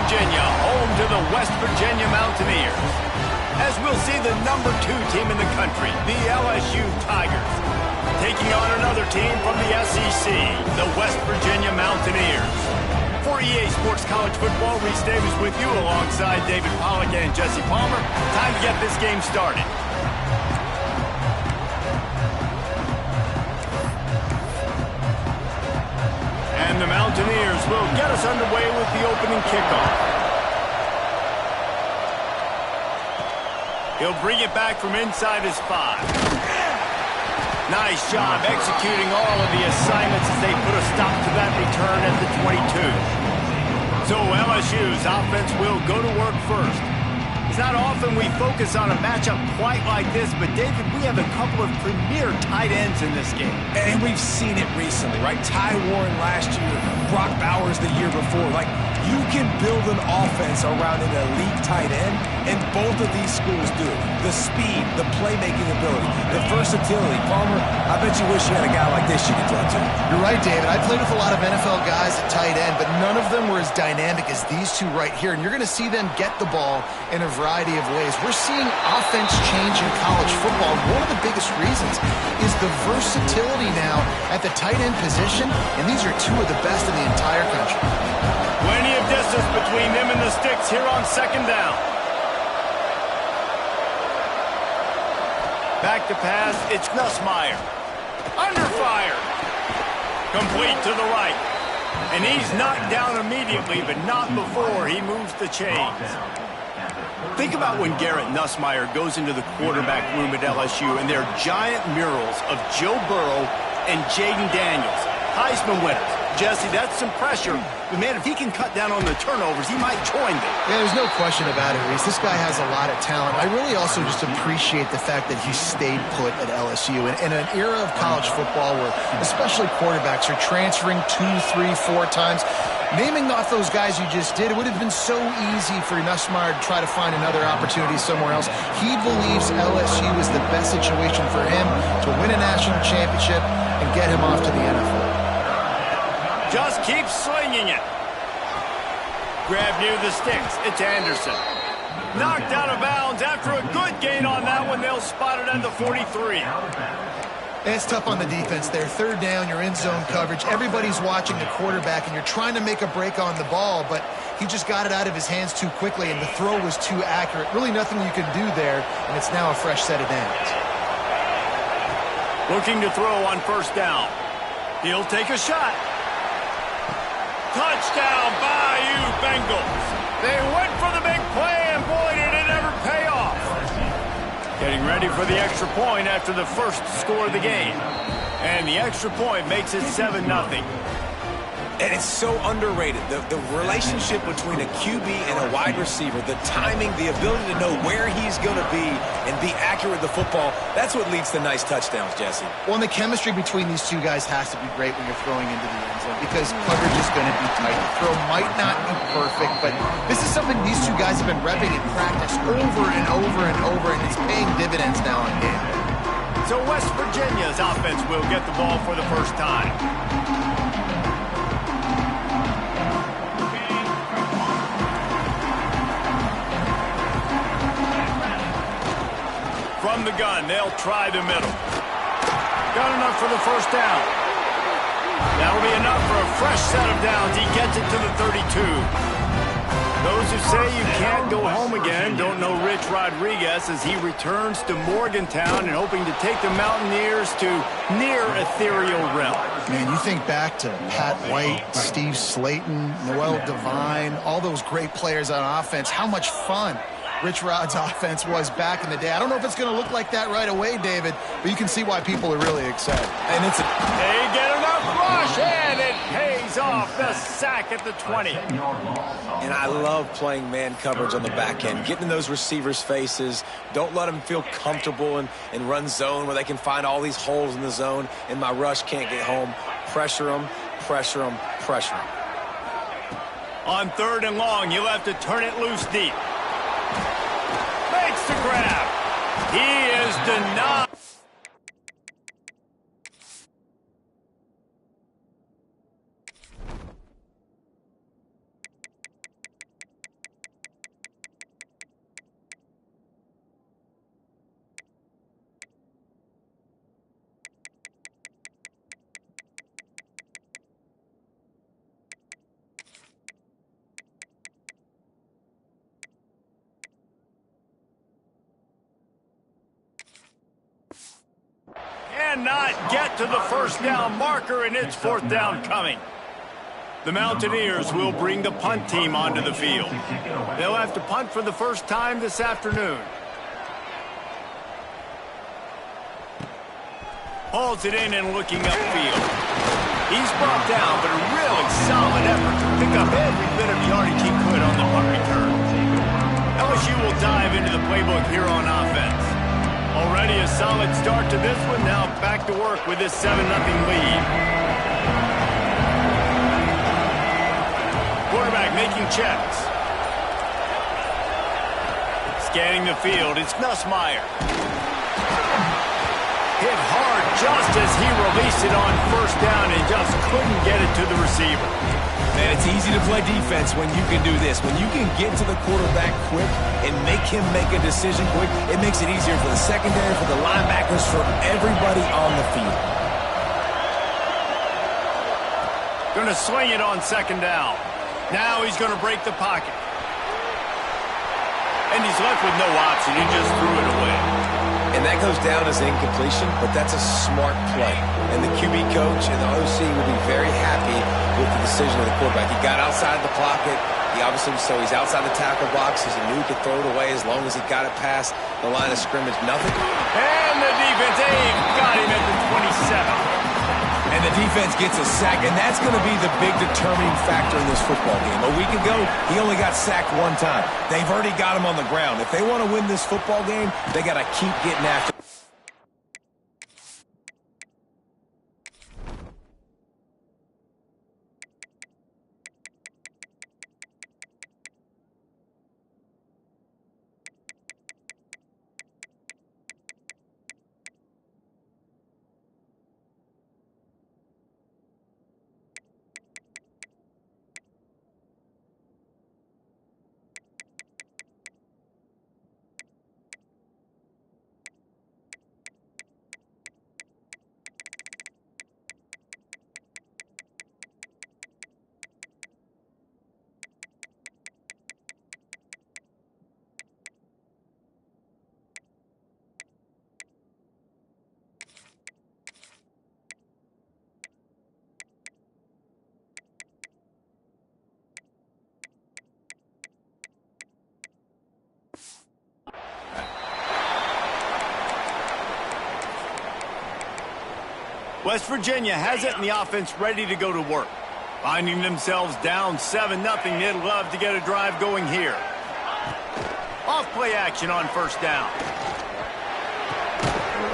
Virginia, home to the West Virginia Mountaineers. As we'll see the #2 team in the country, the LSU Tigers, taking on another team from the SEC, the West Virginia Mountaineers. For EA Sports College Football, Reese Davis with you alongside David Pollack and Jesse Palmer. Time to get this game started. And the Mountaineers will get us underway with the opening kickoff. He'll bring it back from inside his 5. Nice job executing all of the assignments as they put a stop to that return at the 22. So LSU's offense will go to work first. It's not often we focus on a matchup quite like this, but David, we have a couple of premier tight ends in this game. And we've seen it recently, right? Ty Warren last year, Brock Bowers the year before. Like, you can build an offense around an elite tight end, and both of these schools do it. The speed, the playmaking ability, the versatility. Palmer, I bet you wish you had a guy like this you could throw to. You're right, David. I played with a lot of NFL guys at tight end, but none of them were as dynamic as these two right here. And you're going to see them get the ball in a variety of ways. We're seeing offense change in college football. One of the biggest reasons is the versatility now at the tight end position, and these are two of the best in the entire country. Plenty of distance between them and the sticks here on second down. Back to pass, it's Nussmeier. Under fire. Complete to the right. And he's knocked down immediately, but not before he moves the chains. Think about when Garrett Nussmeier goes into the quarterback room at LSU and there are giant murals of Joe Burrow and Jaden Daniels, Heisman winners. Jesse, that's some pressure. But, man, if he can cut down on the turnovers, he might join them. Yeah, there's no question about it, Reese. This guy has a lot of talent. I really also just appreciate the fact that he stayed put at LSU. In an era of college football where especially quarterbacks are transferring 2, 3, 4 times, naming off those guys you just did, it would have been so easy for Nussmeier to try to find another opportunity somewhere else. He believes LSU is the best situation for him to win a national championship and get him off to the NFL. Just keep slinging it. Grab near the sticks. It's Anderson. Knocked out of bounds after a good gain on that one. They'll spot it at the 43. It's tough on the defense there. Third down, you're in zone coverage. Everybody's watching the quarterback, and you're trying to make a break on the ball, but he just got it out of his hands too quickly, and the throw was too accurate. Really nothing you can do there, and it's now a fresh set of downs. Looking to throw on first down. He'll take a shot. Touchdown, Bayou Bengals. They went for the big play, and boy, did it ever pay off. Getting ready for the extra point after the first score of the game. And the extra point makes it 7-0. And it's so underrated. The relationship between a QB and a wide receiver, the timing, the ability to know where he's going to be and be accurate with the football, that's what leads to nice touchdowns, Jesse. Well, and the chemistry between these two guys has to be great when you're throwing into the end zone because coverage is going to be tight. The throw might not be perfect, but this is something these two guys have been repping in practice over and over and over, and it's paying dividends now in game. So West Virginia's offense will get the ball for the first time. From the gun, they'll try the middle. Got enough for the first down. That'll be enough for a fresh set of downs. He gets it to the 32. Those who say you can't go home again don't know Rich Rodriguez as he returns to Morgantown and hoping to take the Mountaineers to near ethereal realm. Man, you think back to Pat White, Steve Slayton, Noel Devine, all those great players on offense. How much fun Rich Rod's offense was back in the day. I don't know if it's going to look like that right away, David, but you can see why people are really excited. And it's they get enough rush, and it pays off the sack at the 20. And I love playing man coverage on the back end, getting in those receivers' faces. Don't let them feel comfortable and run zone where they can find all these holes in the zone, and my rush can't get home. Pressure them, pressure them, pressure them. On 3rd and long, you'll have to turn it loose deep. Makes the grab. He is denied. cannot get to the first down marker, and it's fourth down coming. The Mountaineers will bring the punt team onto the field. They'll have to punt for the first time this afternoon. Hauls it in and looking upfield. He's brought down, but a really solid effort to pick up every bit of yardage he could on the punt return. LSU will dive into the playbook here on offense. Already a solid start to this one. Now back to work with this 7-0 lead. Quarterback making checks. Scanning the field, it's Nussmeier. Hit hard just as he released it on first down and just couldn't get it to the receiver. Man, it's easy to play defense when you can do this. When you can get to the quarterback quick and make him make a decision quick, it makes it easier for the secondary, for the linebackers, for everybody on the field. Going to swing it on second down. Now he's going to break the pocket. And he's left with no option. He just threw it away. And that goes down as an incompletion, but that's a smart play. And the QB coach and the OC will be very happy with the decision of the quarterback. He got outside the pocket. He obviously, so he's outside the tackle boxes. He knew he could throw it away as long as he got it past the line of scrimmage. Nothing. And the defense, got him at the 27. And the defense gets a sack, and that's going to be the big determining factor in this football game. A week ago, he only got sacked one time. They've already got him on the ground. If they want to win this football game, they got to keep getting after it. West Virginia has it, and the offense ready to go to work. Finding themselves down 7-0, they'd love to get a drive going here. Off play action on first down.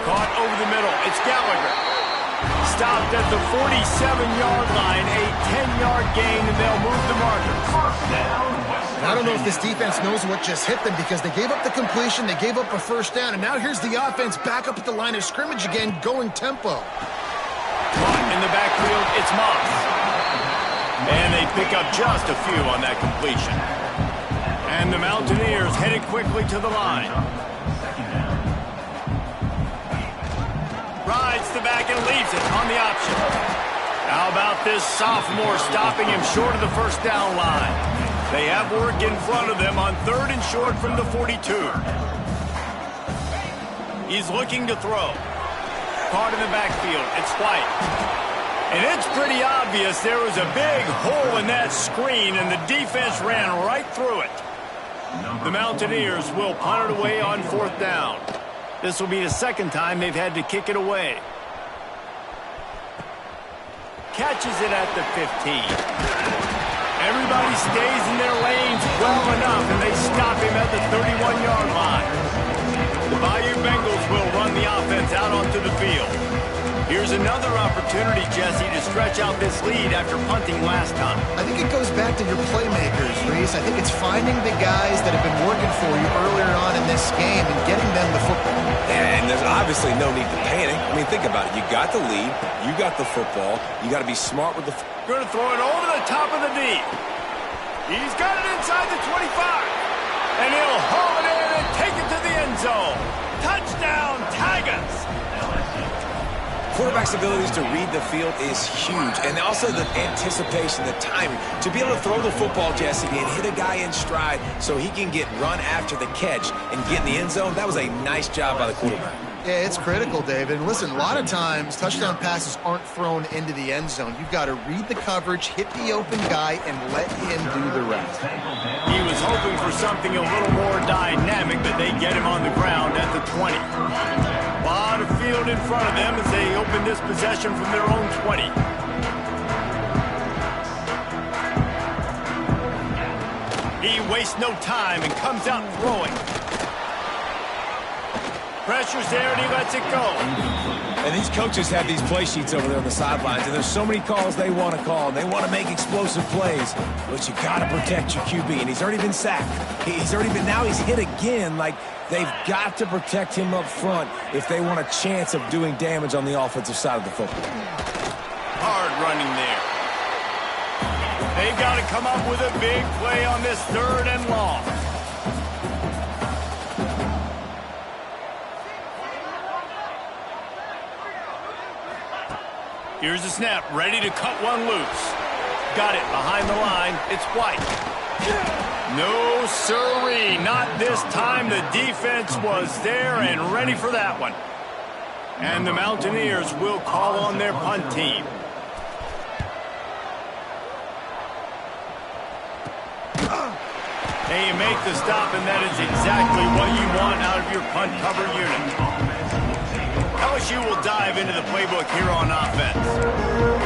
Caught over the middle. It's Gallagher. Stopped at the 47-yard line, a 10-yard gain, and they'll move the markers. I don't know if this defense knows what just hit them because they gave up the completion, they gave up a first down, and now here's the offense back up at the line of scrimmage again, going tempo. Caught in the backfield, it's Moss. And they pick up just a few on that completion. And the Mountaineers headed quickly to the line. Rides the back and leaves it on the option. How about this sophomore stopping him short of the first down line? They have work in front of them on 3rd and short from the 42. He's looking to throw. Caught in the backfield. It's White. And it's pretty obvious there was a big hole in that screen, and the defense ran right through it. The Mountaineers will punt it away on 4th down. This will be the second time they've had to kick it away. Catches it at the 15. Everybody stays in their lanes well enough, and they stop him at the 31-yard line. The Bayou Bengals will run the offense out onto the field. Here's another opportunity, Jesse, to stretch out this lead after punting last time. I think it goes back to your playmakers, Reese. I think it's finding the guys that have been working for you earlier on in this game and getting them the football. And there's obviously no need to panic. I mean, think about it. You got the lead. You got the football. You got to be smart with the... Going to throw it over the top of the D. He's got it inside the 25. And he'll haul it in and take it to the end zone. Touchdown, Tigers. Quarterback's abilities to read the field is huge. And also the anticipation, the timing. To be able to throw the football, Jesse, and hit a guy in stride so he can get run after the catch and get in the end zone, that was a nice job by the quarterback. Yeah, it's critical, David. And listen, a lot of times touchdown passes aren't thrown into the end zone. You've got to read the coverage, hit the open guy, and let him do the rest. He was hoping for something a little more dynamic, but they get him on the ground at the 20. A lot of field in front of them as they open this possession from their own 20. He wastes no time and comes out throwing. Pressure's there, and he lets it go. And these coaches have these play sheets over there on the sidelines, and there's so many calls they want to call, and they want to make explosive plays. But you got to protect your QB, and he's already been sacked. Now he's hit again. Like, they've got to protect him up front if they want a chance of doing damage on the offensive side of the football. Hard running there. They've got to come up with a big play on this 3rd and long. Here's the snap, ready to cut one loose. Got it behind the line. It's White. No siree, not this time. The defense was there and ready for that one. And the Mountaineers will call on their punt team. Hey, you make the stop, and that is exactly what you want out of your punt cover unit. LSU will dive into the playbook here on offense.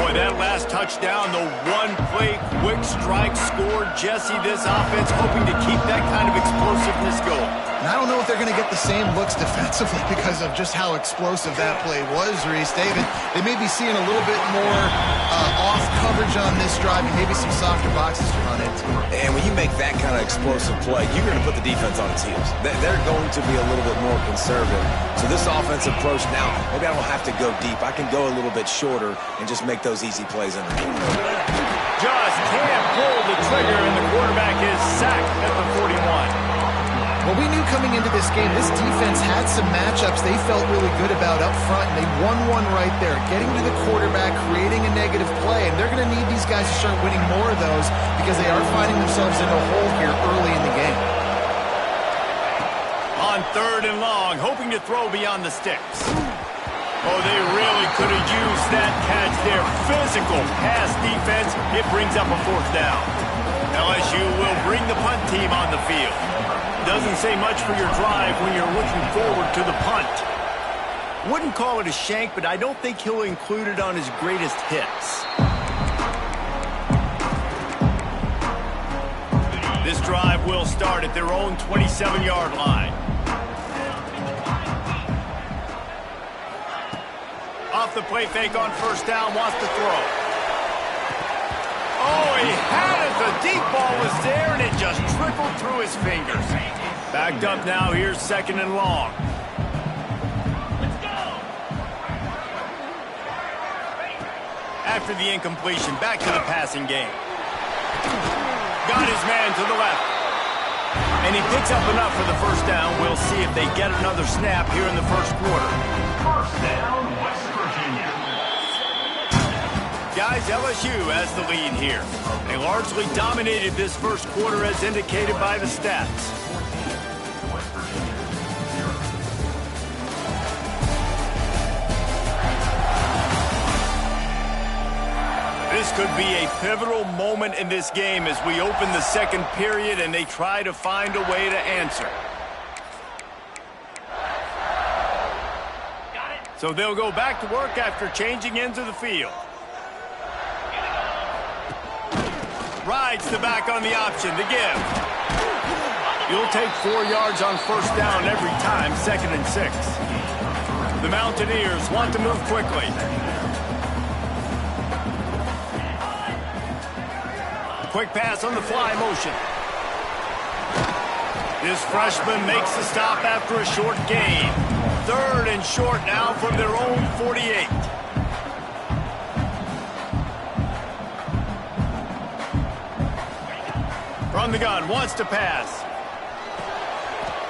Boy, that last touchdown, the one-play quick strike scored Jesse this offense, hoping to keep that kind of explosiveness going. And I don't know if they're going to get the same looks defensively because of just how explosive that play was, Reese. David, they may be seeing a little bit more off coverage on this drive and maybe some softer boxes to run into. And when you make that kind of explosive play, you're going to put the defense on its heels. They're going to be a little bit more conservative. So this offensive approach now, maybe I don't have to go deep. I can go a little bit shorter and just make those easy plays underneath. Just can't pull the trigger, and the quarterback is sacked at the 41. Well, we knew coming into this game, this defense had some matchups they felt really good about up front, and they won one right there, getting to the quarterback, creating a negative play, and they're going to need these guys to start winning more of those because they are finding themselves in a hole here early in the game. On 3rd and long, hoping to throw beyond the sticks. Oh, they really could have used that catch there. Physical pass defense. It brings up a 4th down. LSU will bring the punt team on the field. Doesn't say much for your drive when you're looking forward to the punt. Wouldn't call it a shank, but I don't think he'll include it on his greatest hits. This drive will start at their own 27-yard line. Off the play fake on 1st down, wants to throw. Oh, he had it. The deep ball was there, and it just trickled through his fingers. Backed up now. Here's 2nd and long. Let's go. After the incompletion, back to the passing game. Got his man to the left. And he picks up enough for the 1st down. We'll see if they get another snap here in the 1st quarter. 1st down, West Virginia. Guys, LSU has the lead here. They largely dominated this 1st quarter as indicated by the stats. This could be a pivotal moment in this game as we open the 2nd period and they try to find a way to answer. So they'll go back to work after changing into the field. Rides the back on the option to give. You'll take 4 yards on 1st down every time, 2nd and 6. The Mountaineers want to move quickly. Quick pass on the fly motion. This freshman makes the stop after a short gain. 3rd and short now from their own 48. From the gun, wants to pass.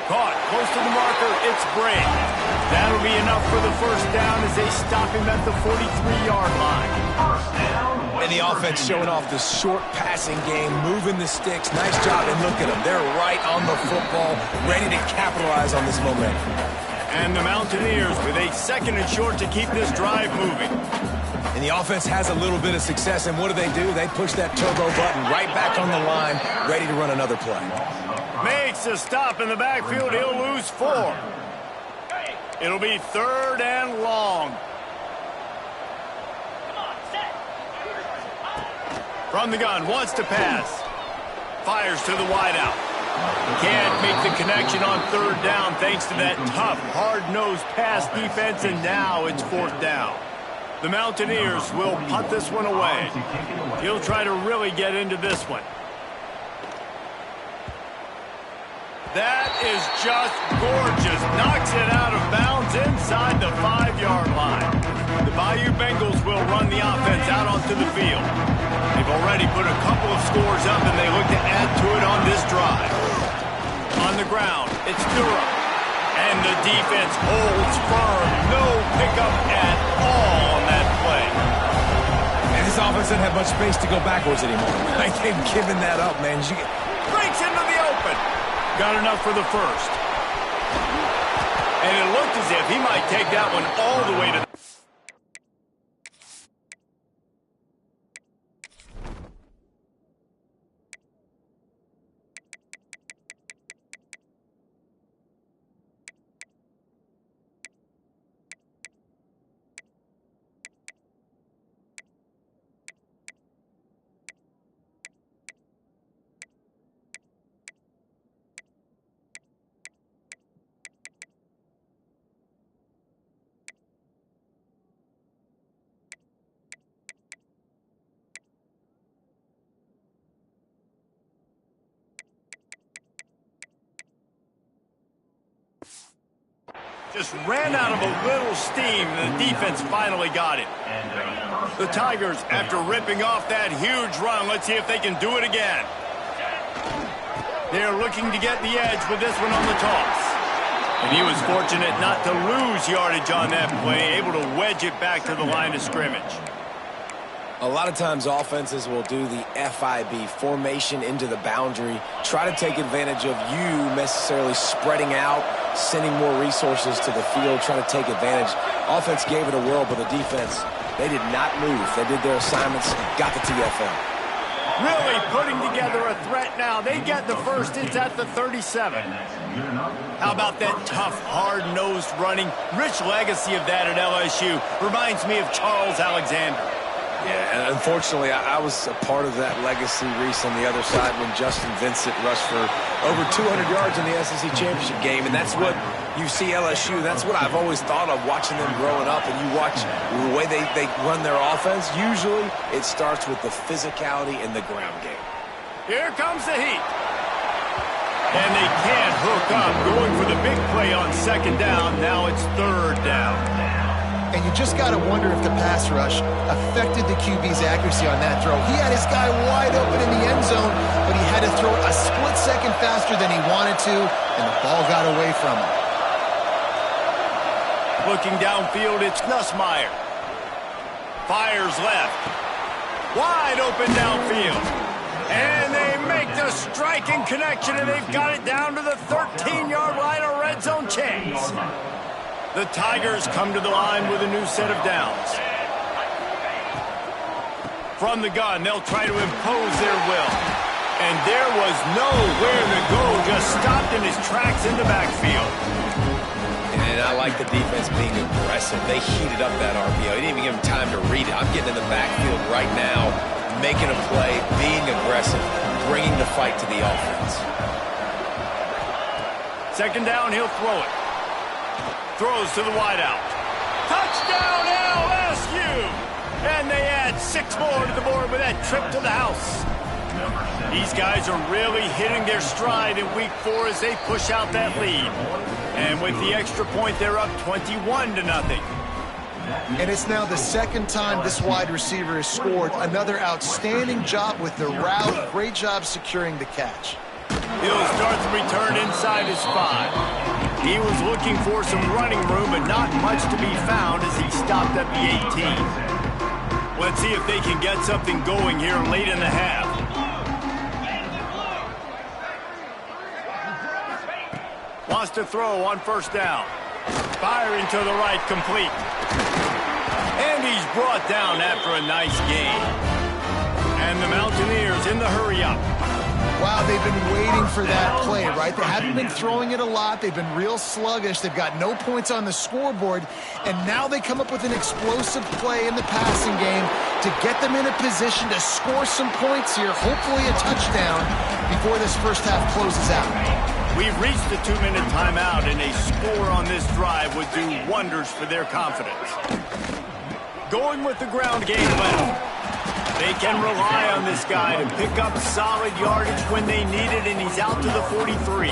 Caught, close to the marker, it's Bray. That'll be enough for the 1st down as they stop him at the 43-yard line. 1st down. And the offense showing off the short passing game, moving the sticks. Nice job, and look at them. They're right on the football, ready to capitalize on this momentum. And the Mountaineers with a second and short to keep this drive moving. And the offense has a little bit of success, and what do? They push that turbo button right back on the line, ready to run another play. Makes a stop in the backfield. He'll lose 4. It'll be 3rd and long. From the gun, wants to pass. Fires to the wideout. Can't make the connection on 3rd down thanks to that tough, hard-nosed pass defense, and now it's 4th down. The Mountaineers will punt this one away. He'll try to really get into this one. That is just gorgeous. Knocks it out of bounds inside the 5-yard line. The Bayou Bengals will run the offense out onto the field. They've already put a couple of scores up, and they look to add to it on this drive. On the ground, it's Durham. And the defense holds firm. No pickup at all on that play. And this offense doesn't have much space to go backwards anymore. They've given that up, man. Breaks into the open. Got enough for the first. And it looked as if he might take that one all the way to the... Just ran out of a little steam, and the defense finally got it. The Tigers, after ripping off that huge run, let's see if they can do it again. They're looking to get the edge with this one on the toss. And he was fortunate not to lose yardage on that play, able to wedge it back to the line of scrimmage. A lot of times offenses will do the FIB, formation into the boundary, try to take advantage of you necessarily spreading out, sending more resources to the field, trying to take advantage. Offense gave it a whirl, but the defense, they did not move. They did their assignments, got the TFL. Really putting together a threat now. They get the first. It's at the 37. How about that tough, hard-nosed running? Rich legacy of that at LSU. Reminds me of Charles Alexander. Yeah, and unfortunately, I was a part of that legacy, Reese, on the other side when Justin Vincent rushed for over 200 yards in the SEC Championship game, and that's what you see LSU. That's what I've always thought of watching them growing up, and you watch the way they run their offense. Usually, it starts with the physicality in the ground game. Here comes the heat. And they can't hook up, going for the big play on 2nd down. Now it's 3rd down. And you just got to wonder if the pass rush affected the QB's accuracy on that throw. He had his guy wide open in the end zone, but he had to throw it a split second faster than he wanted to, and the ball got away from him. Looking downfield, it's Nussmeier. Fires left. Wide open downfield. And they make the striking connection, and they've got it down to the 13-yard line, a red zone chance. The Tigers come to the line with a new set of downs. From the gun, they'll try to impose their will. And there was nowhere to go, just stopped in his tracks in the backfield. And I like the defense being aggressive. They heated up that RPO. He didn't even give him time to read it. I'm getting in the backfield right now, making a play, being aggressive, bringing the fight to the offense. 2nd down, he'll throw it. Throws to the wideout. Touchdown LSU! And they add 6 more to the board with that trip to the house. These guys are really hitting their stride in week 4 as they push out that lead. And with the extra point, they're up 21-0. And it's now the 2nd time this wide receiver has scored. Another outstanding job with the route. Great job securing the catch. He'll start the return inside his 5. He was looking for some running room, but not much to be found as he stopped at the 18. Let's see if they can get something going here late in the half. Wants to throw on 1st down. Firing to the right, complete. And he's brought down after a nice gain. And the Mountaineers in the hurry-up. Wow, they've been waiting for that play, right? They haven't been throwing it a lot. They've been real sluggish. They've got no points on the scoreboard. And now they come up with an explosive play in the passing game to get them in a position to score some points here, hopefully a touchdown, before this first half closes out. We've reached the 2-minute timeout, and a score on this drive would do wonders for their confidence. Going with the ground game left. They can rely on this guy to pick up solid yardage when they need it, and he's out to the 43.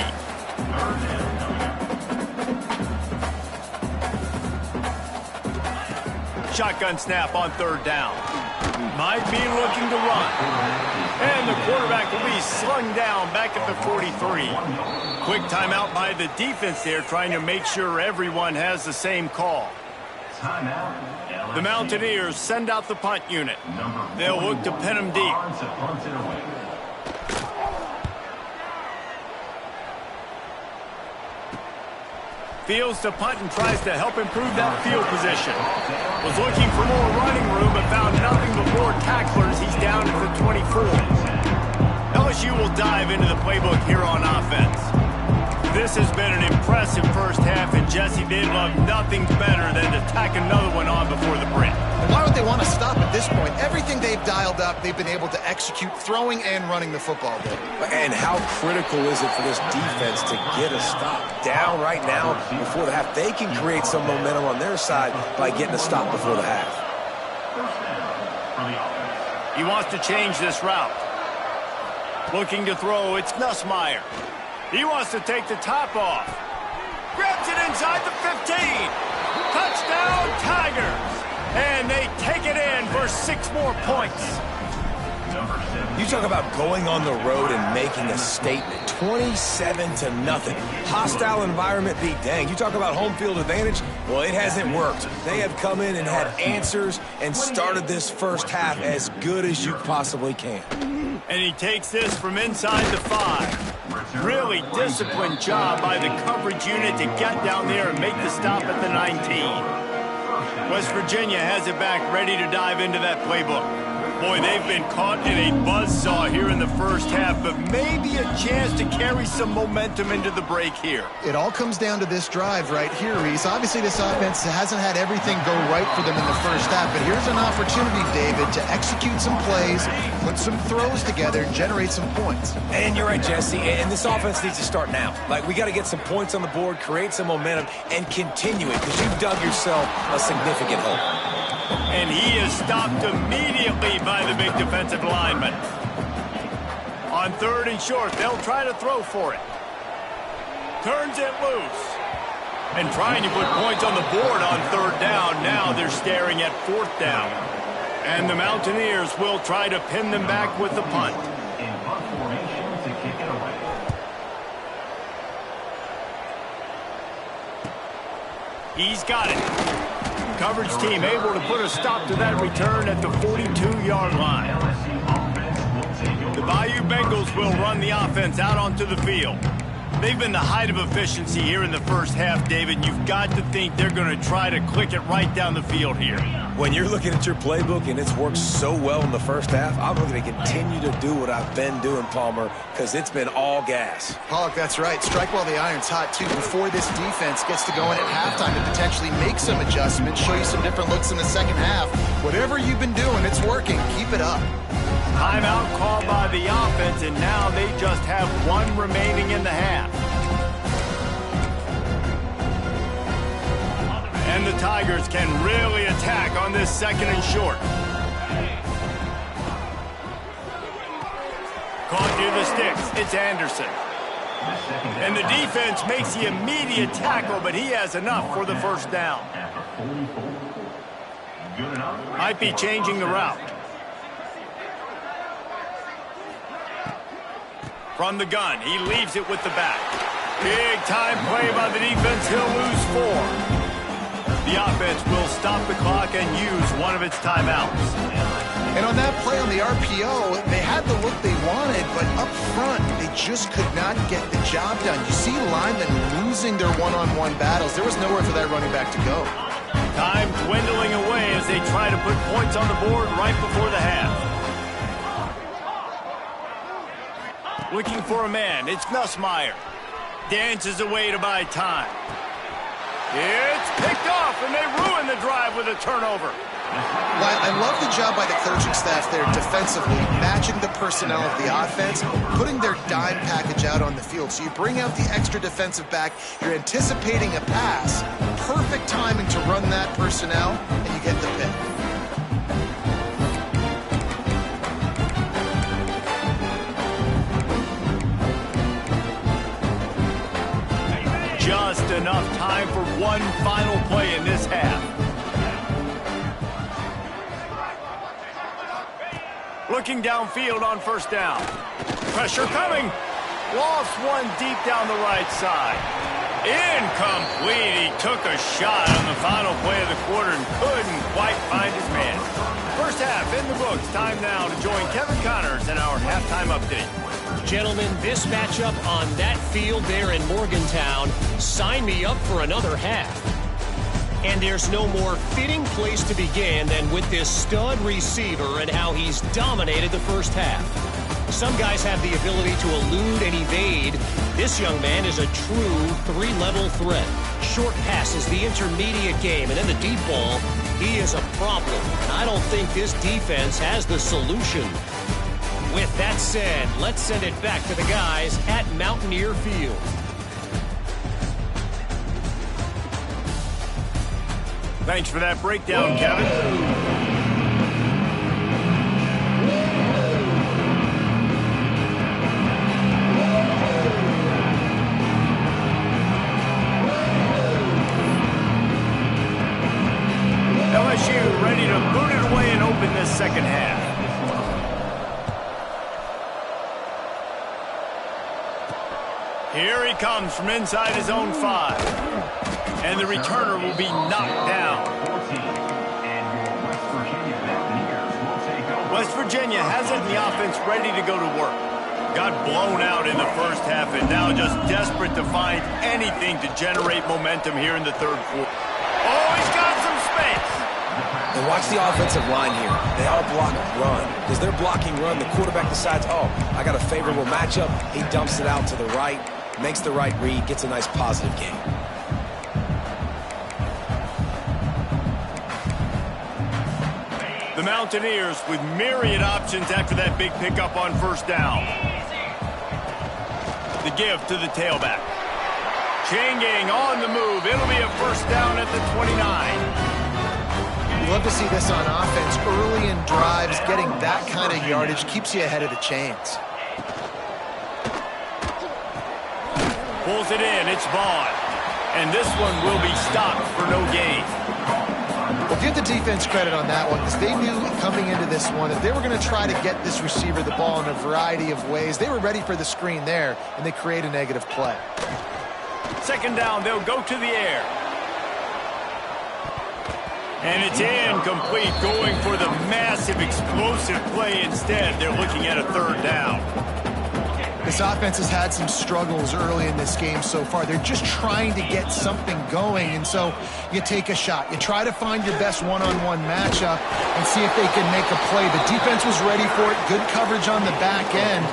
Shotgun snap on third down. Might be looking to run. And the quarterback will be slung down back at the 43. Quick timeout by the defense there, trying to make sure everyone has the same call. The Mountaineers send out the punt unit. They'll look to pin them deep. Fields to punt and tries to help improve that field position. Was looking for more running room but found nothing before tacklers. He's down at the 24. LSU will dive into the playbook here on offense. This has been an impressive first half, and Jesse, they'd love nothing better than to tack another one on before the break. And why would they want to stop at this point? Everything they've dialed up, they've been able to execute throwing and running the football. And how critical is it for this defense to get a stop down right now before the half? They can create some momentum on their side by getting a stop before the half. He wants to change this route. Looking to throw, it's Nussmeier. He wants to take the top off. Grabs it inside the 15. Touchdown, Tigers. And they take it in for 6 more points. You talk about going on the road and making a statement. 27-0. Hostile environment beat dang. You talk about home field advantage. Well, it hasn't worked. They have come in and had answers and started this first half as good as you possibly can. And he takes this from inside the 5. Really disciplined job by the coverage unit to get down there and make the stop at the 19. West Virginia has it back, ready to dive into that playbook. Boy, they've been caught in a buzzsaw here in the first half, but maybe a chance to carry some momentum into the break here. It all comes down to this drive right here, Reese. Obviously, this offense hasn't had everything go right for them in the first half, but here's an opportunity, David, to execute some plays, put some throws together, and generate some points. And you're right, Jesse, and this offense needs to start now. Like, we got to get some points on the board, create some momentum, and continue it, because you've dug yourself a significant hole. And he is stopped immediately by the big defensive lineman. On third and short, they'll try to throw for it. Turns it loose. And trying to put points on the board on third down. Now they're staring at fourth down. And the Mountaineers will try to pin them back with the punt. In punt formation to kick it away. He's got it. Coverage team able to put a stop to that return at the 42-yard line. The Bayou Bengals will run the offense out onto the field. They've been the height of efficiency here in the first half, David. You've got to think they're going to try to click it right down the field here. When you're looking at your playbook and it's worked so well in the first half, I'm going to continue to do what I've been doing, Palmer, because it's been all gas. Pollock, that's right. Strike while the iron's hot, too, before this defense gets to go in at halftime to potentially make some adjustments, show you some different looks in the second half. Whatever you've been doing, it's working. Keep it up. Timeout called by the offense, and now they just have one remaining in the half. And the Tigers can really attack on this second and short. Caught near the sticks. It's Anderson. And the defense makes the immediate tackle, but he has enough for the first down. Might be changing the route. From the gun, he leaves it with the back. Big time play by the defense. He'll lose 4. The offense will stop the clock and use one of its timeouts. And on that play on the RPO, they had had the look they wanted, but up front, they just could not get the job done. You see linemen losing their one-on-one battles. There was nowhere for that running back to go. Time dwindling away as they try to put points on the board right before the half. Looking for a man, it's Nussmeier. Dances away to buy time. It's picked off, and they ruin the drive with a turnover. Well, I love the job by the coaching staff there defensively, matching the personnel of the offense, putting their dime package out on the field. So you bring out the extra defensive back, you're anticipating a pass, perfect timing to run that personnel, and you get the pick. Just enough time for one final play in this half. Looking downfield on first down. Pressure coming. Lofts one deep down the right side. Incomplete. He took a shot on the final play of the quarter and couldn't quite find his man. First half in the books. Time now to join Kevin Connors in our halftime update. Gentlemen, this matchup on that field there in Morgantown, sign me up for another half. And there's no more fitting place to begin than with this stud receiver and how he's dominated the first half. Some guys have the ability to elude and evade. This young man is a true three-level threat. Short passes, the intermediate game, and then the deep ball, he is a problem. And I don't think this defense has the solution. With that said, let's send it back to the guys at Mountaineer Field. Thanks for that breakdown, Kevin. LSU ready to boot it away and open this second half. Here he comes from inside his own 5. And the returner will be knocked down. West Virginia has it in the offense ready to go to work. Got blown out in the first half and now just desperate to find anything to generate momentum here in the third quarter. Oh, he's got some space. And watch the offensive line here. They all block run. Because they're blocking run, the quarterback decides, oh, I got a favorable matchup. He dumps it out to the right, makes the right read, gets a nice positive game. The Mountaineers with myriad options after that big pickup on first down. The give to the tailback. Chain gang on the move. It'll be a first down at the 29. You love to see this on offense. Early in drives, getting that kind of yardage keeps you ahead of the chains. Pulls it in. It's Vaughn. And this one will be stopped for no gain. Well, give the defense credit on that one because they knew coming into this one that they were going to try to get this receiver the ball in a variety of ways. They were ready for the screen there, and they create a negative play. Second down, they'll go to the air. And it's incomplete, going for the massive explosive play instead. They're looking at a third down. This offense has had some struggles early in this game so far. They're just trying to get something going, and so you take a shot. You try to find your best one-on-one matchup and see if they can make a play. The defense was ready for it. Good coverage on the back end.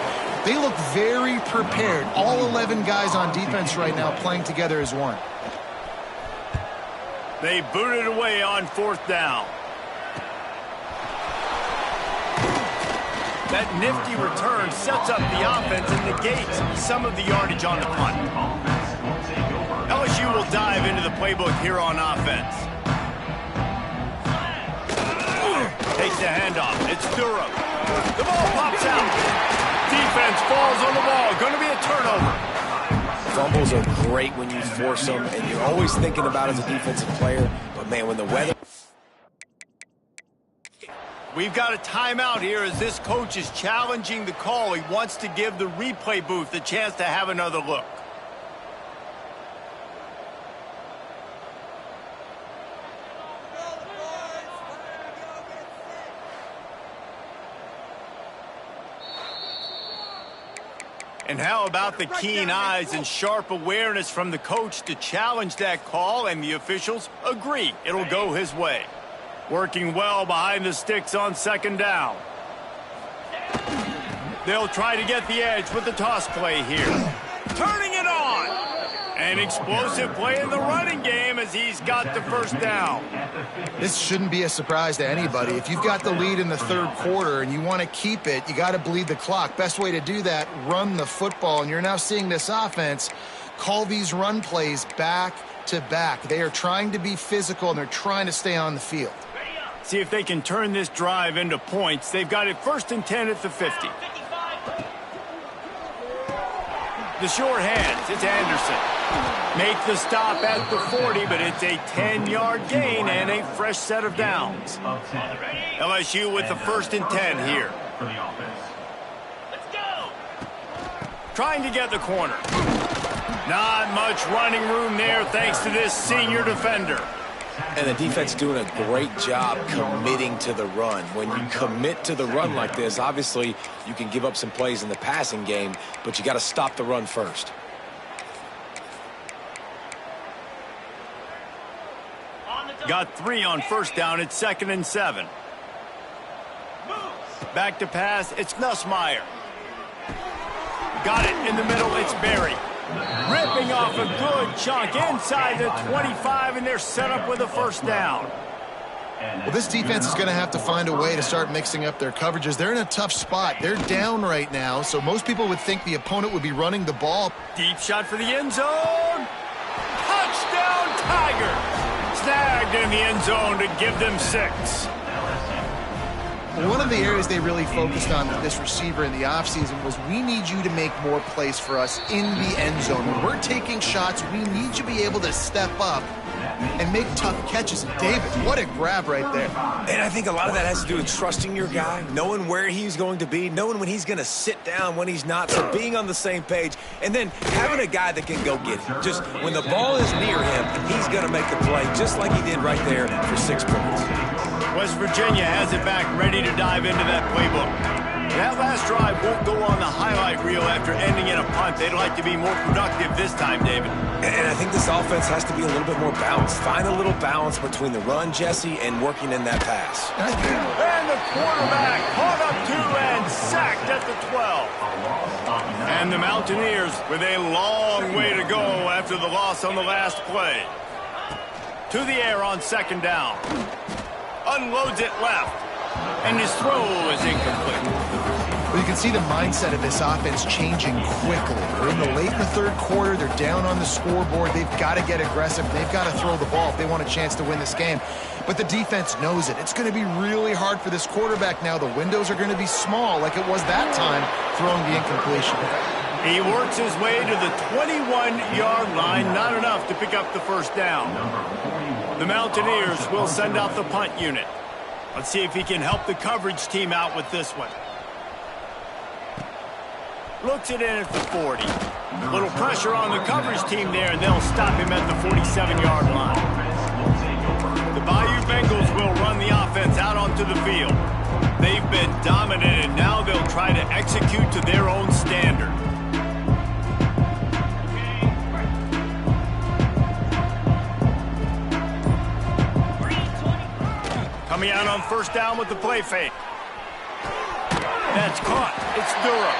They look very prepared. All 11 guys on defense right now playing together as one. They booted away on fourth down. That nifty return sets up the offense and negates some of the yardage on the punt. LSU will dive into the playbook here on offense. Takes the handoff. It's Durham. The ball pops out. Defense falls on the ball. Going to be a turnover. Fumbles are great when you force them, and you're always thinking about it as a defensive player. But, man, when the weather... We've got a timeout here as this coach is challenging the call. He wants to give the replay booth a chance to have another look. And how about the keen eyes and sharp awareness from the coach to challenge that call, and the officials agree it'll go his way. Working well behind the sticks on second down. They'll try to get the edge with the toss play here. Turning it on! An explosive play in the running game as he's got the first down. This shouldn't be a surprise to anybody. If you've got the lead in the third quarter and you want to keep it, you got to bleed the clock. Best way to do that, run the football. And you're now seeing this offense call these run plays back to back. They are trying to be physical, and they're trying to stay on the field. See if they can turn this drive into points. They've got it 1st and 10 at the 50. The short hands, it's Anderson. Make the stop at the 40, but it's a 10-yard gain and a fresh set of downs. LSU with the 1st and 10 here. Trying to get the corner. Not much running room there thanks to this senior defender. And the defense doing a great job committing to the run. When you commit to the run like this, obviously you can give up some plays in the passing game, but you got to stop the run first. Got 3 on first down. It's 2nd and 7. Back to pass. It's Nussmeier. Got it in the middle. It's Berry. Ripping off a good chunk inside the 25, and they're set up with a first down. Well, this defense is going to have to find a way to start mixing up their coverages. They're in a tough spot. They're down right now, so most people would think the opponent would be running the ball. Deep shot for the end zone. Touchdown, Tiger. Snagged in the end zone to give them 6. One of the areas they really focused on with this receiver in the offseason was, we need you to make more plays for us in the end zone. When we're taking shots, we need you to be able to step up and make tough catches. And David, what a grab right there. And I think a lot of that has to do with trusting your guy, knowing where he's going to be, knowing when he's going to sit down, when he's not, so being on the same page, and then having a guy that can go get it. Just when the ball is near him, he's going to make the play just like he did right there for 6 points. West Virginia has it back, ready to dive into that playbook. That last drive won't go on the highlight reel after ending in a punt. They'd like to be more productive this time, David. And I think this offense has to be a little bit more balanced. Find a little balance between the run, Jesse, and working in that pass. And the quarterback caught up to and sacked at the 12. And the Mountaineers with a long way to go after the loss on the last play. To the air on second down. Unloads it left. And his throw is incomplete. Well, you can see the mindset of this offense changing quickly. They're in the third quarter. They're down on the scoreboard. They've got to get aggressive. They've got to throw the ball if they want a chance to win this game. But the defense knows it. It's going to be really hard for this quarterback now. The windows are going to be small like it was that time throwing the incompletion. He works his way to the 21-yard line. Not enough to pick up the first down. The Mountaineers will send out the punt unit. Let's see if he can help the coverage team out with this one. Looks it in at the 40. A little pressure on the coverage team there, and they'll stop him at the 47-yard line. The Bayou Bengals will run the offense out onto the field. They've been dominant, and now they'll try to execute to their own standard. Coming out on first down with the play fake. That's caught. It's Durham.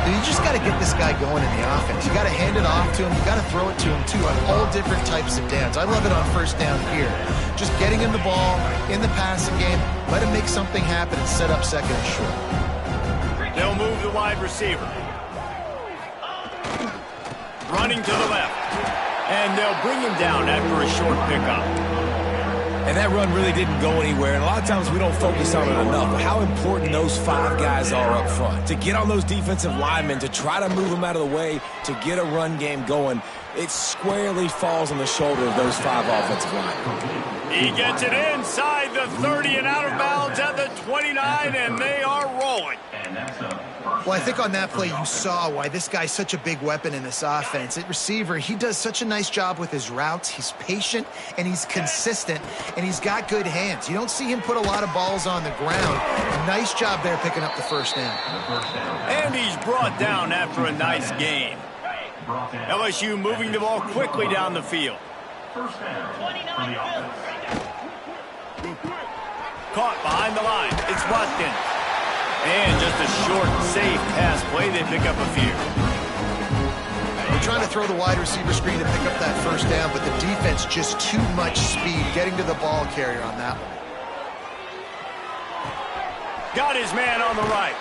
You just got to get this guy going in the offense. You got to hand it off to him. You got to throw it to him, too, on all different types of downs. I love it on first down here. Just getting him the ball in the passing game. Let him make something happen and set up second and short. They'll move the wide receiver. Running to the left. And they'll bring him down after a short pickup. And that run really didn't go anywhere, and a lot of times we don't focus on it enough, but how important those 5 guys are up front. To get on those defensive linemen, to try to move them out of the way, to get a run game going, it squarely falls on the shoulder of those 5 offensive linemen. He gets it inside the 30 and out of bounds at the 29, and they are rolling. And that's a Well, I think on that play you saw why this guy's such a big weapon in this offense. At receiver, he does such a nice job with his routes. He's patient, and he's consistent, and he's got good hands. You don't see him put a lot of balls on the ground. Nice job there picking up the first down. And he's brought down after a nice gain. LSU moving the ball quickly down the field. First down for the offense. Caught behind the line. It's Watkins. And just a short, safe pass play. They pick up a few. They're trying to throw the wide receiver screen to pick up that first down, but the defense just too much speed getting to the ball carrier on that one. Got his man on the right.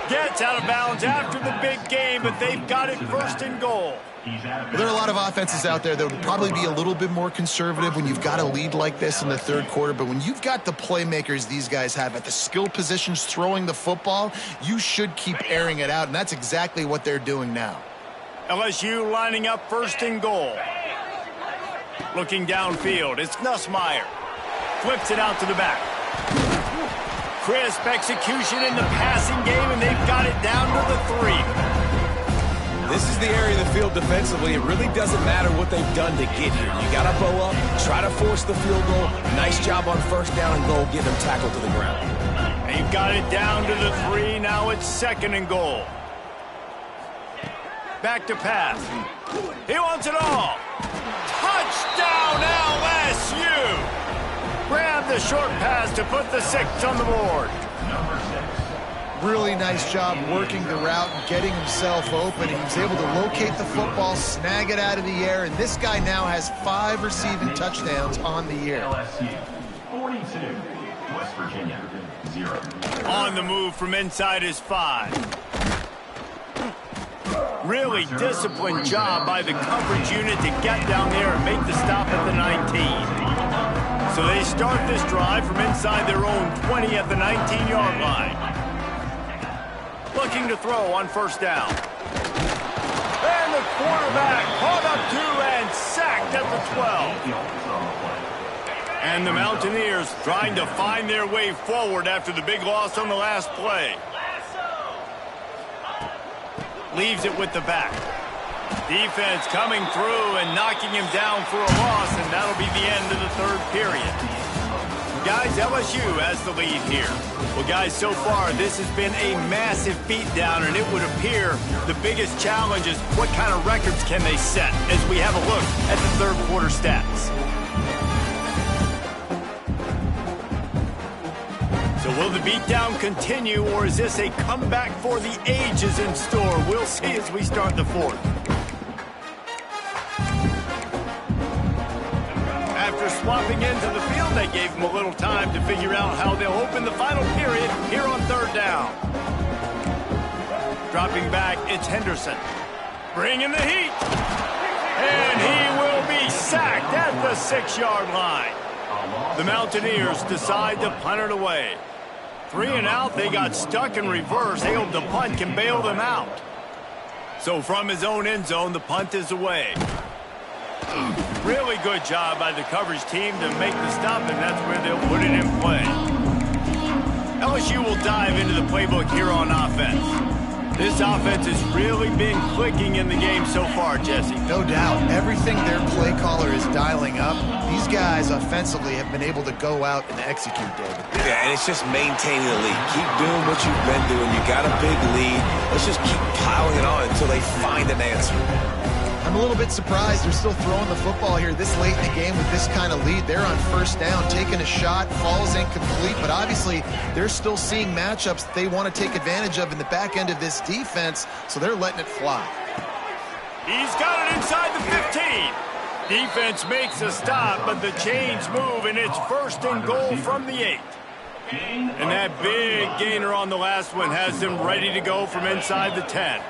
Gets out of bounds after the big game, but they've got it first and goal. Well, there are a lot of offenses out there that would probably be a little bit more conservative when you've got a lead like this in the third quarter, but when you've got the playmakers these guys have at the skill positions throwing the football, you should keep airing it out, and that's exactly what they're doing now. LSU lining up first and goal. Looking downfield, it's Nussmeier. Flips it out to the back. Crisp execution in the passing game, and they've got it down to the 3. This is the area of the field defensively. It really doesn't matter what they've done to get here. You got to bow up, try to force the field goal. Nice job on first down and goal, getting them tackled to the ground. They've got it down to the 3. Now it's second and goal. Back to pass. He wants it all. Touchdown LSU! Grab the short pass to put the 6 on the board. Number 6. Really nice job working the route and getting himself open. He was able to locate the football, snag it out of the air, and this guy now has 5 receiving touchdowns on the year. LSU 42, West Virginia 0. On the move from inside his 5. Really disciplined job by the coverage unit to get down there and make the stop at the 19. So they start this drive from inside their own 20 at the 19-yard line. Looking to throw on first down. And the quarterback caught up to and sacked at the 12. And the Mountaineers trying to find their way forward after the big loss on the last play. Leaves it with the back. Defense coming through and knocking him down for a loss, and that'll be the end of the third period. Guys, LSU has the lead here. Well, guys, so far this has been a massive beatdown, and it would appear the biggest challenge is what kind of records can they set as we have a look at the third quarter stats. So will the beatdown continue, or is this a comeback for the ages in store? We'll see as we start the fourth. After swapping into the field, they gave him a little time to figure out how they'll open the final period here on third down. Dropping back, it's Henderson. Bringing the heat. And he will be sacked at the 6-yard line. The Mountaineers decide to punt it away. 3 and out, they got stuck in reverse. They hope the punt can bail them out. So from his own end zone, the punt is away. Really good job by the coverage team to make the stop, and that's where they'll put it in play. LSU will dive into the playbook here on offense. This offense has really been clicking in the game so far, Jesse. No doubt. Everything their play caller is dialing up, these guys offensively have been able to go out and execute, David. Yeah, and it's just maintaining the lead. Keep doing what you've been doing. You got a big lead. Let's just keep piling it on until they find an answer. I'm a little bit surprised they're still throwing the football here this late in the game with this kind of lead. They're on first down, taking a shot, falls incomplete, but obviously they're still seeing matchups that they want to take advantage of in the back end of this defense, so they're letting it fly. He's got it inside the 15. Defense makes a stop, but the chains move, and it's first and goal from the 8. And that big gainer on the last one has them ready to go from inside the 10.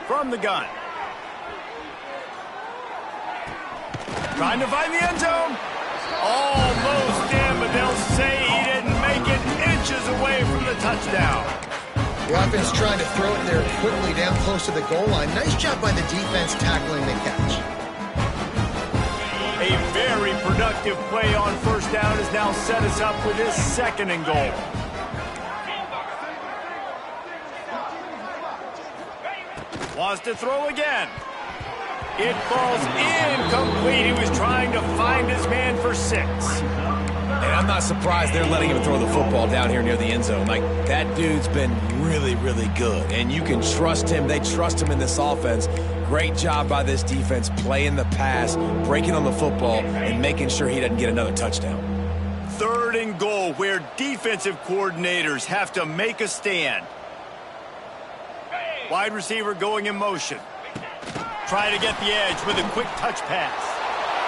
From the gun. Trying to find the end zone. Almost in, but they'll say he didn't make it, inches away from the touchdown. The offense trying to throw it there quickly down close to the goal line. Nice job by the defense tackling the catch. A very productive play on first down has now set us up with this second and goal. Wants to throw again. It falls incomplete. He was trying to find his man for 6. And I'm not surprised they're letting him throw the football down here near the end zone. Like, that dude's been really, really good. And you can trust him. They trust him in this offense. Great job by this defense playing the pass, breaking on the football, and making sure he doesn't get another touchdown. 3rd and goal, where defensive coordinators have to make a stand. Wide receiver going in motion. Try to get the edge with a quick touch pass.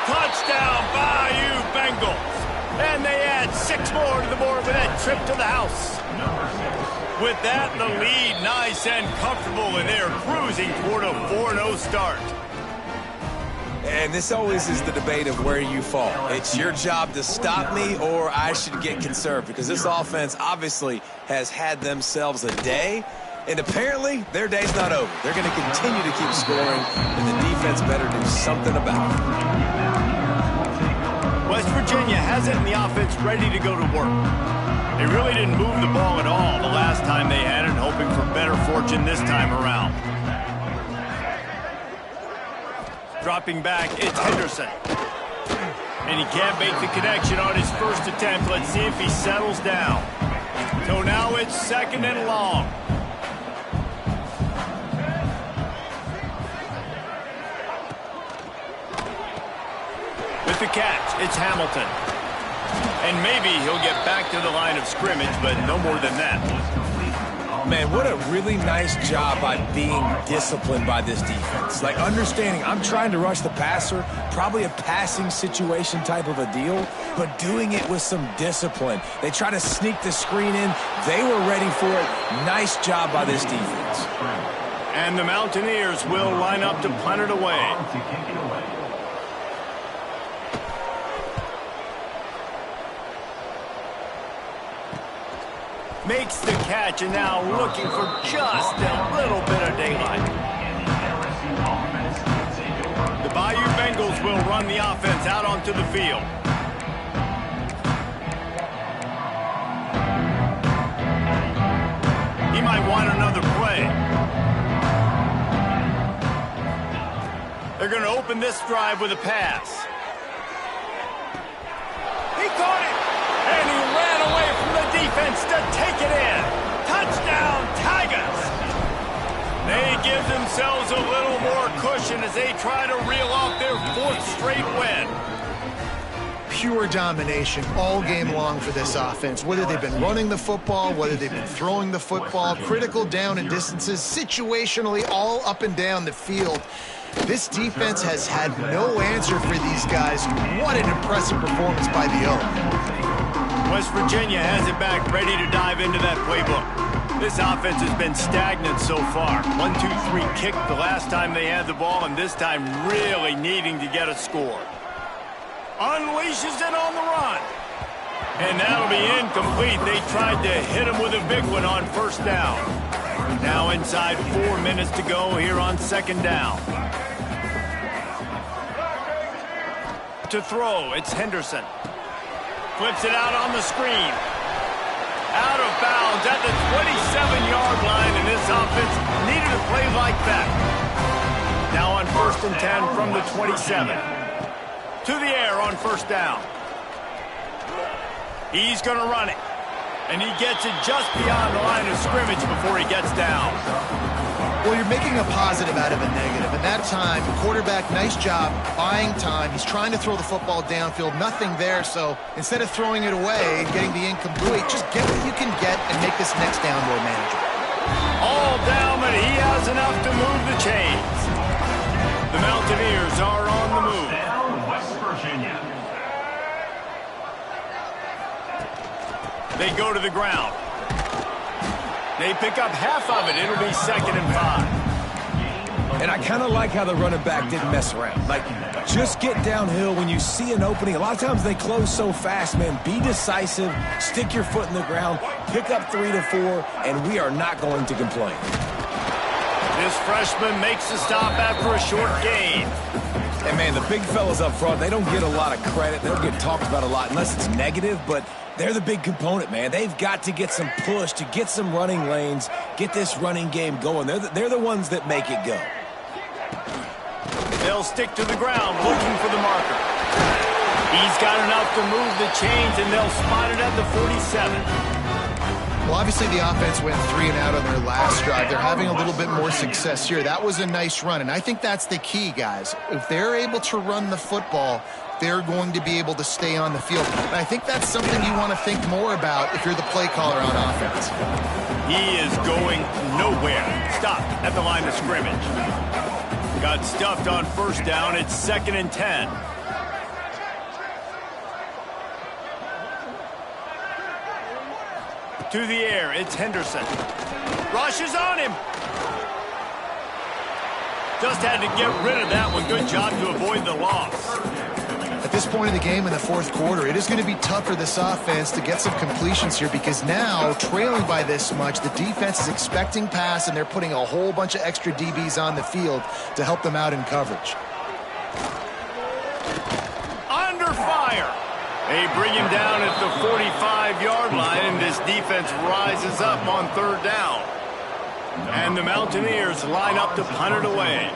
Touchdown, Bayou Bengals. And they add 6 more to the board with that trip to the house. With that, the lead nice and comfortable, and they're cruising toward a 4-0 start. And this always is the debate of where you fall. It's your job to stop me, or I should get conserved, because this offense obviously has had themselves a day, and apparently their day's not over. They're going to continue to keep scoring, and the defense better do something about it. West Virginia has it in the offense ready to go to work. They really didn't move the ball at all the last time they had it, hoping for better fortune this time around. Dropping back, it's Henderson. And he can't make the connection on his first attempt. Let's see if he settles down. So now it's 2nd and long. With the catch, it's Hamilton. And maybe he'll get back to the line of scrimmage, but no more than that. Man, what a really nice job by being disciplined by this defense. Like, understanding I'm trying to rush the passer, probably a passing situation type of a deal, but doing it with some discipline. They try to sneak the screen in. They were ready for it. Nice job by this defense. And the Mountaineers will line up to punt it away. Makes the catch, and now looking for just a little bit of daylight. The Bayou Bengals will run the offense out onto the field. He might want another play. They're going to open this drive with a pass. He caught it, and he ran away from the defense to take it in. Touchdown, Tigers! They give themselves a little more cushion as they try to reel off their 4th straight win. Pure domination all game long for this offense. Whether they've been running the football, whether they've been throwing the football, critical down and distances, situationally all up and down the field. This defense has had no answer for these guys. What an impressive performance by the O. West Virginia has it back, ready to dive into that playbook. This offense has been stagnant so far. 1-2-3 kick the last time they had the ball, and this time really needing to get a score. Unleashes it on the run. And that'll be incomplete. They tried to hit him with a big one on 1st down. Now inside 4 minutes to go here on 2nd down. To throw, it's Henderson. Flips it out on the screen. Out of bounds at the 27-yard line, and this offense needed a play like that. Now on 1st and 10 from the 27. To the air on 1st down. He's going to run it. And he gets it just beyond the line of scrimmage before he gets down. Well, you're making a positive out of a negative. And that time, the quarterback, nice job, buying time. He's trying to throw the football downfield. Nothing there, so instead of throwing it away and getting the incomplete, just get what you can get and make this next down more manageable. All down, but he has enough to move the chains. The Mountaineers are on the move. West Virginia. They go to the ground. They pick up half of it. It'll be 2nd and 5. And I kind of like how the running back didn't mess around. Like, just get downhill when you see an opening. A lot of times they close so fast, man. Be decisive, stick your foot in the ground, pick up 3 to 4, and we are not going to complain. This freshman makes the stop after a short gain. And, man, the big fellas up front, they don't get a lot of credit. They don't get talked about a lot unless it's negative, but They're the big component, man. They've got to get some push, to get some running lanes, get this running game going. They're the ones that make it go. They'll stick to the ground looking for the marker. He's got enough to move the chains, and they'll spot it at the 47. Well, obviously the offense went 3 and out on their last drive. They're having a little bit more success here. That was a nice run, and I think that's the key, guys. If they're able to run the football, they're going to be able to stay on the field. And I think that's something you want to think more about if you're the play caller on offense. He is going nowhere. Stop at the line of scrimmage. Got stuffed on first down. It's 2nd and 10. To the air, it's Henderson. Rushes on him. Just had to get rid of that one. Good job to avoid the loss. At this point in the game in the fourth quarter, it is going to be tough for this offense to get some completions here because now, trailing by this much, the defense is expecting pass, and they're putting a whole bunch of extra DBs on the field to help them out in coverage. Under fire. They bring him down at the 45-yard line, and this defense rises up on 3rd down. And the Mountaineers line up to punt it away.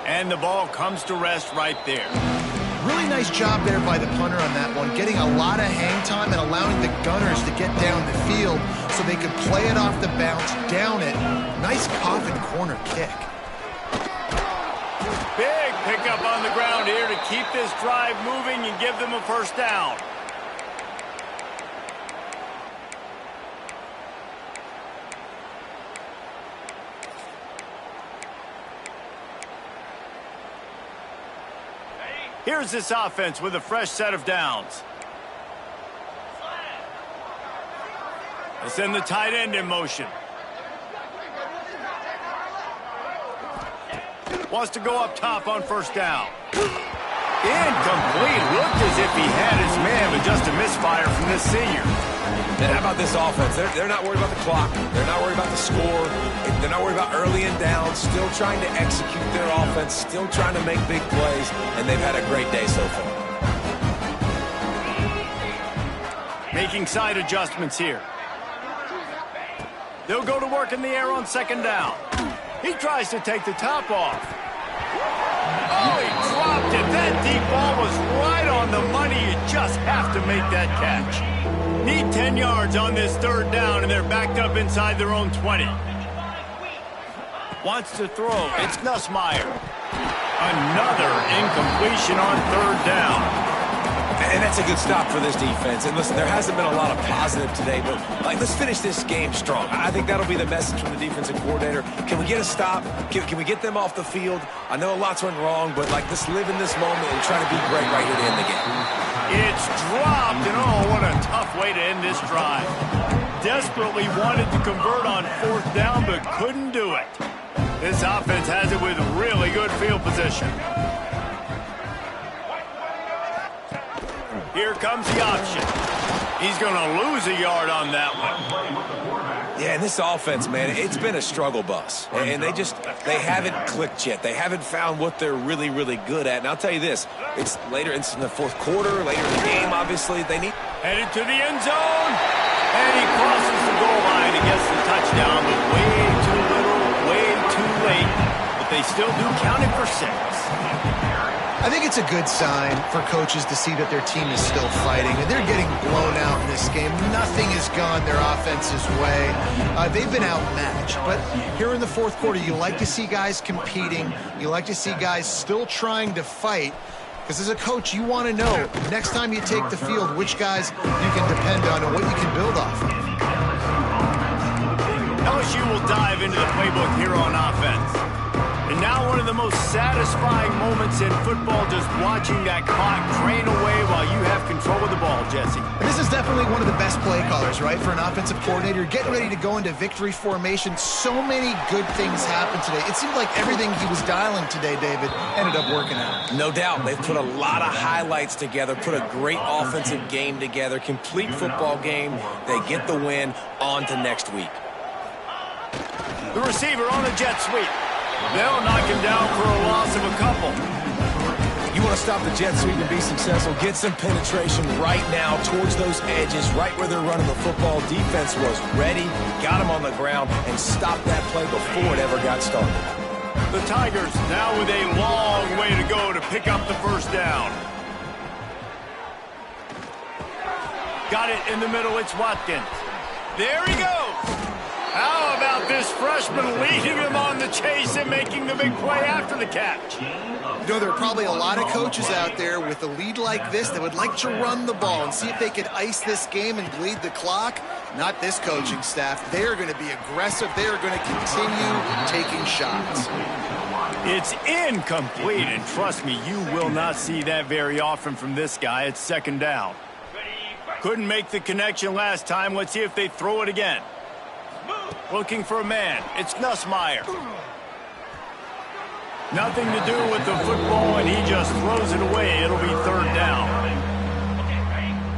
And the ball comes to rest right there. Really nice job there by the punter on that one, getting a lot of hang time and allowing the Gunners to get down the field so they could play it off the bounce, down it. Nice coffin corner kick. Big pickup on the ground here to keep this drive moving and give them a first down. Here's this offense with a fresh set of downs. They send the tight end in motion. Wants to go up top on first down. Incomplete. Looked as if he had his man, but just a misfire from this senior. And how about this offense? They're not worried about the clock. They're not worried about the score. They're not worried about early and down. Still trying to execute their offense. Still trying to make big plays. And they've had a great day so far. Making side adjustments here. They'll go to work in the air on 2nd down. He tries to take the top off. Oh, he dropped it. That deep ball was right on the money. You just have to make that catch. Need 10 yards on this 3rd down, and they're backed up inside their own 20. Wants to throw. It's Nussmeier. Another incompletion on 3rd down. And that's a good stop for this defense. And listen, there hasn't been a lot of positive today, but let's finish this game strong. I think that'll be the message from the defensive coordinator. Can we get a stop? Can we get them off the field? I know a lot's went wrong, but let's live in this moment and try to be great right here to end the game. It's dropped, and oh, what a tough way to end this drive. Desperately wanted to convert on 4th down, but couldn't do it. This offense has it with really good field position. Here comes the option. He's going to lose a yard on that one. Yeah, and this offense, man, it's been a struggle bus. And they haven't clicked yet. They haven't found what they're really, really good at. And I'll tell you this, it's in the 4th quarter, later in the game, obviously. They need... Headed to the end zone. And he crosses the goal line and gets the touchdown, but way too little, way too late. But they still do count it for 6. I think it's a good sign for coaches to see that their team is still fighting, and they're getting blown out in this game. Nothing has gone their offense's way. They've been outmatched, but here in the 4th quarter, you like to see guys competing. You like to see guys still trying to fight, because as a coach, you want to know next time you take the field which guys you can depend on and what you can build off of. LSU will dive into the playbook here on offense. And now one of the most satisfying moments in football, just watching that clock drain away while you have control of the ball, Jesse. And this is definitely one of the best play callers, right, for an offensive coordinator. Getting ready to go into victory formation. So many good things happened today. It seemed like everything he was dialing today, David, ended up working out. No doubt. They've put a lot of highlights together, put a great offensive game together, complete football game. They get the win. On to next week. The receiver on a jet sweep. They'll knock him down for a loss of a couple. You want to stop the jet sweep and be successful, get some penetration right now towards those edges, right where they're running the football. Defense was ready, got him on the ground, and stopped that play before it ever got started. The Tigers now with a long way to go to pick up the first down. Got it in the middle, it's Watkins. There he goes. How about this freshman leading them on the chase and making the big play after the catch? You know, there are probably a lot of coaches out there with a lead like this that would like to run the ball and see if they could ice this game and bleed the clock. Not this coaching staff. They are going to be aggressive. They are going to continue taking shots. It's incomplete, and trust me, you will not see that very often from this guy. It's second down. Couldn't make the connection last time. Let's see if they throw it again. Looking for a man. It's Nussmeier. Nothing to do with the football, and he just throws it away. It'll be third down.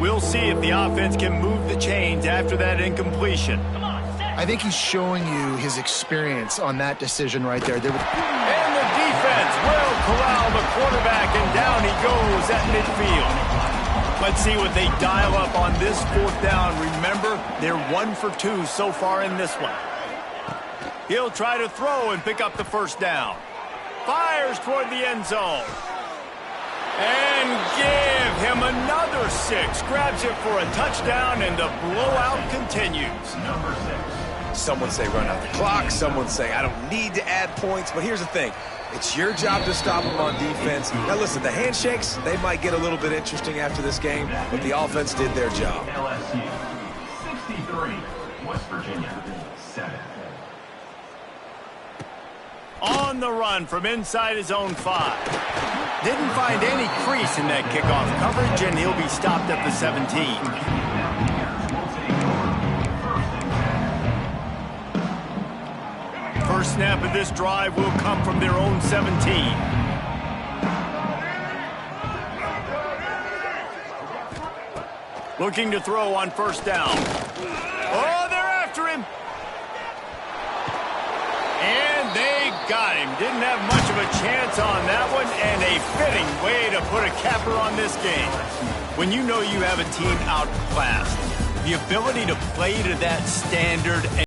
We'll see if the offense can move the chains after that incompletion. I think he's showing you his experience on that decision right there. And the defense will corral the quarterback, and down he goes at midfield. Let's see what they dial up on this fourth down. Remember, they're 1 for 2 so far in this one. He'll try to throw and pick up the first down. Fires toward the end zone. And give him another 6. Grabs it for a touchdown, and the blowout continues. Number 6. Someone say run out the clock. Someone say I don't need to add points. But here's the thing. It's your job to stop them on defense. Now listen, the handshakes, they might get a little bit interesting after this game, but the offense did their job. LSU 63, West Virginia 7. On the run from inside his own 5. Didn't find any crease in that kickoff coverage, and he'll be stopped at the 17. First snap of this drive will come from their own 17. Looking to throw on first down. Oh, they're after him. And they got him. Didn't have much of a chance on that one, and a fitting way to put a capper on this game. When you know you have a team outclassed, the ability to play to that standard